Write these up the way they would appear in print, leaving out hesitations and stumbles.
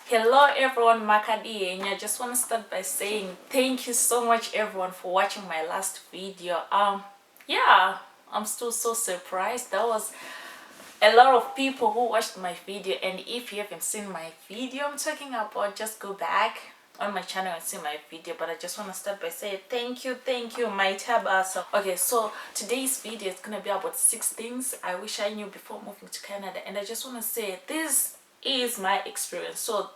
Hello everyone, Makadi, and I just want to start by saying thank you so much everyone for watching my last video. Yeah, I'm still so surprised. There was a lot of people who watched my video, and if you haven't seen my video I'm talking about, just go back on my channel and see my video. But I just want to start by saying thank you, my tabas. Okay, so today's video is gonna be about 6 things I wish I knew before moving to Canada, and I just want to say this is my experience, so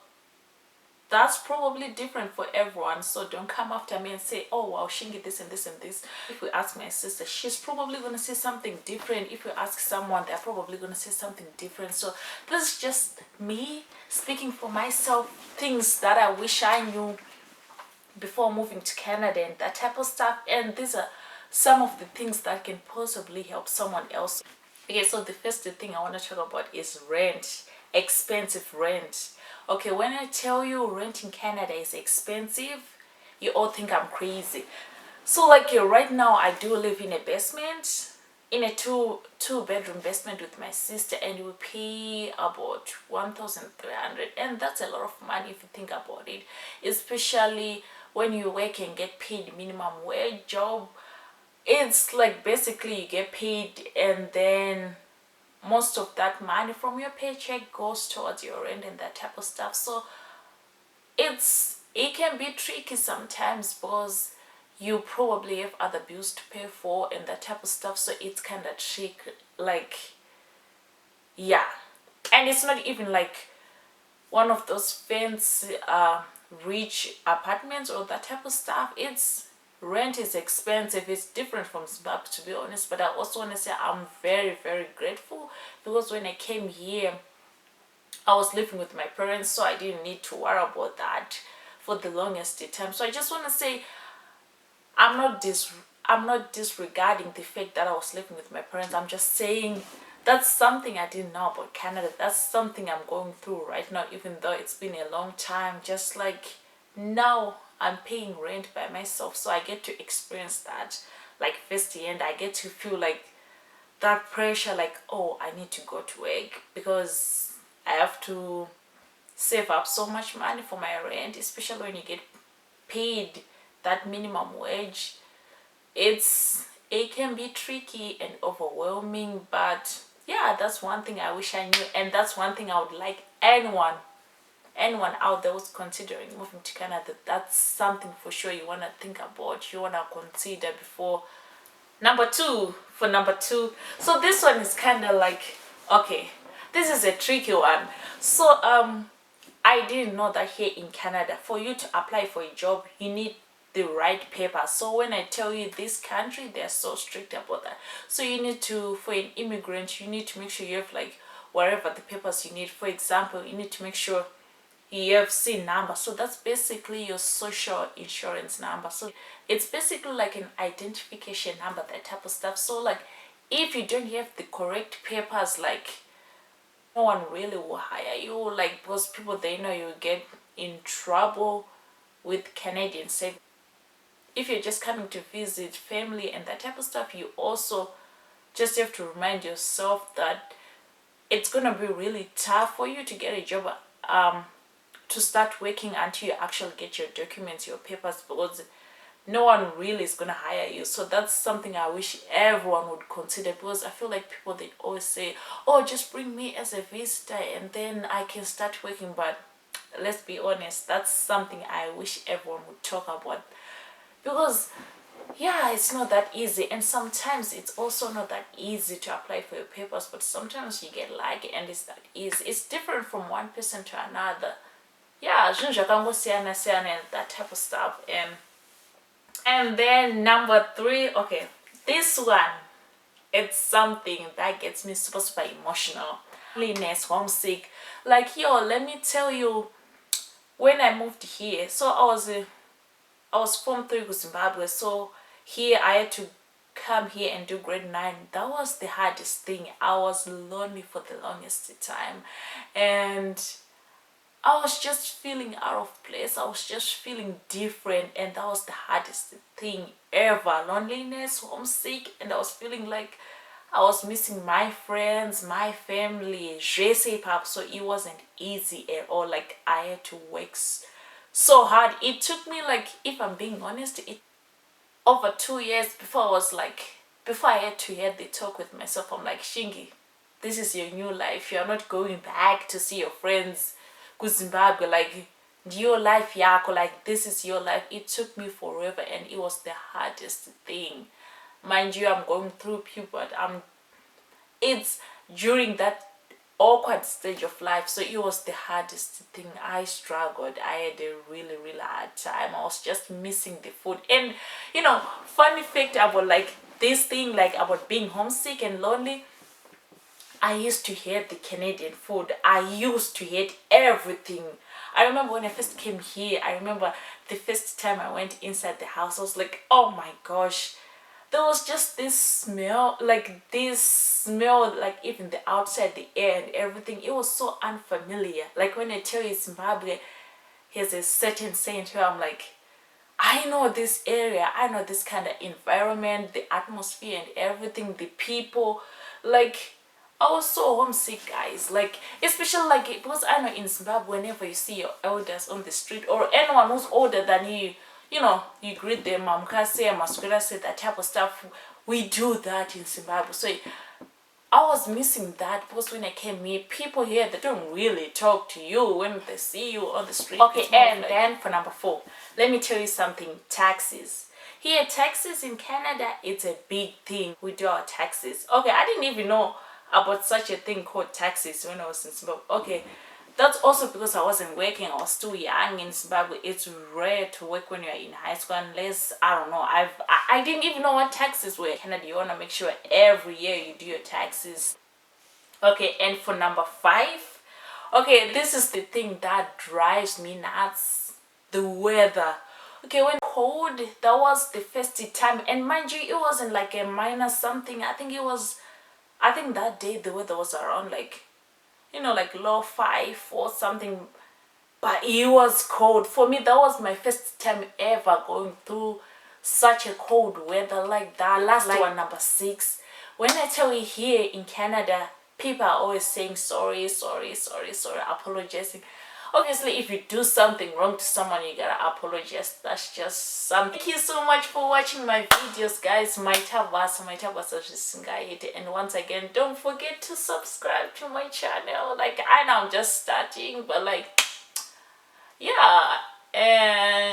that's probably different for everyone. So don't come after me and say, oh wow, Shingi, this and this and this. If we ask my sister, she's probably gonna say something different. If we ask someone, they're probably gonna say something different. So this is just me speaking for myself, things that I wish I knew before moving to Canada and that type of stuff. And these are some of the things that can possibly help someone else. Okay, so the first thing I want to talk about is rent. Expensive rent. Okay, when I tell you rent in Canada is expensive, you all think I'm crazy. So like right now I do live in a basement, in a two-bedroom basement with my sister, and we pay about 1,300, and that's a lot of money if you think about it, especially when you work and get paid minimum wage job. It's like basically you get paid, and then most of that money from your paycheck goes towards your rent and that type of stuff. So it can be tricky sometimes because you probably have other bills to pay for and that type of stuff. So it's kind of tricky, like, yeah. And it's not even like one of those fancy rich apartments or that type of stuff. It's rent is expensive. It's different from Zimbabwe, to be honest. But I also want to say I'm very grateful, because when I came here I was living with my parents, so I didn't need to worry about that for the longest time. So I just want to say I'm not disregarding the fact that I was living with my parents. I'm just saying that's something I didn't know about Canada. That's something I'm going through right now, even though it's been a long time. Just like now I'm paying rent by myself, so I get to experience that like firsthand. I get to feel like that pressure, like, oh, I need to go to work because I have to save up so much money for my rent, especially when you get paid that minimum wage. It can be tricky and overwhelming, but yeah, that's one thing I wish I knew, and that's one thing I would like anyone out there who's considering moving to Canada. That's something for sure you want to think about, you want to consider before. Number two, so this one is kind of like, okay, this is a tricky one. So I didn't know that here in Canada, for you to apply for a job, you need the right paper. So when I tell you this country, they're so strict about that. So you need to, for an immigrant, you need to make sure you have like whatever the papers you need. For example, you need to make sure you have SIN number. So that's basically your social insurance number. So it's basically like an identification number, that type of stuff. So like if you don't have the correct papers, like no one really will hire you, like, because people, they know you get in trouble with Canadian safety. If you're just coming to visit family and that type of stuff, you also just have to remind yourself that it's gonna be really tough for you to get a job, to start working until you actually get your documents, your papers, because no one really is gonna hire you. So that's something I wish everyone would consider, because I feel like people, they always say, oh, just bring me as a visitor and then I can start working. But let's be honest, that's something I wish everyone would talk about, because yeah, it's not that easy, and sometimes it's also not that easy to apply for your papers. But sometimes you get lucky and it's that easy. It's different from one person to another. Yeah, zvinhu zvakangosiyana siyana and that type of stuff. And then number three, okay, this one, it's something that gets me super emotional. Loneliness, homesick. Like, yo, let me tell you, when I moved here, so I was from 3 with Zimbabwe, so here I had to come here and do grade 9. That was the hardest thing. I was lonely for the longest time, and I was just feeling out of place. I was just feeling different, and that was the hardest thing ever. Loneliness, homesick, and I was feeling like I was missing my friends, my family, je sais pas. So it wasn't easy at all. Like I had to work so hard. It took me, like, if I'm being honest, it over 2 years before I was like, before I had to have the talk with myself. I'm like, Shingi, this is your new life. You're not going back to see your friends ku Zimbabwe. Like, your life yako, like, this is your life. It took me forever, and it was the hardest thing. Mind you, I'm going through puberty. It's during that awkward stage of life, so it was the hardest thing. I struggled. I had a really, really hard time. I was just missing the food. And funny fact about, like, this thing, like, about being homesick and lonely, I used to hate the Canadian food. I used to hate everything. I remember when I first came here, I remember the first time I went inside the house, I was like, oh my gosh, there was just this smell, like, even the outside, the air and everything, it was so unfamiliar. Like, when I tell you Zimbabwe has a certain scent where I'm like, I know this area, I know this kind of environment, the atmosphere and everything, the people. Like, I was so homesick, guys. Like, especially, like, because I know in Zimbabwe, whenever you see your elders on the street or anyone who's older than you, you greet them, mamkase, maskurase, that type of stuff. We do that in Zimbabwe. So I was missing that, because when I came here, people here, they don't really talk to you when they see you on the street. Okay, and then for number 4, let me tell you something. Taxes. Here, taxes in Canada, it's a big thing. We do our taxes. Okay, I didn't even know about such a thing called taxes when I was in Zimbabwe. Okay, that's also because I wasn't working. I was still young in Zimbabwe. It's rare to work when you're in high school, unless, I don't know, I didn't even know what taxes were. In Canada, you want to make sure every year you do your taxes. Okay, and for number 5, okay, this is the thing that drives me nuts. The weather. Okay, when cold, that was the first time, and mind you, it wasn't like a minus something. I think that day the weather was around, like, like low 5 or something, but it was cold. For me, that was my first time ever going through such a cold weather like that. Last one, number 6. When I tell you, here in Canada, people are always saying sorry, sorry, sorry, sorry, apologizing. Obviously, if you do something wrong to someone, you gotta apologize. That's just something. Thank you so much for watching my videos, guys. My tabas, and once again, don't forget to subscribe to my channel. Like, I know I'm just starting, but, like, yeah. And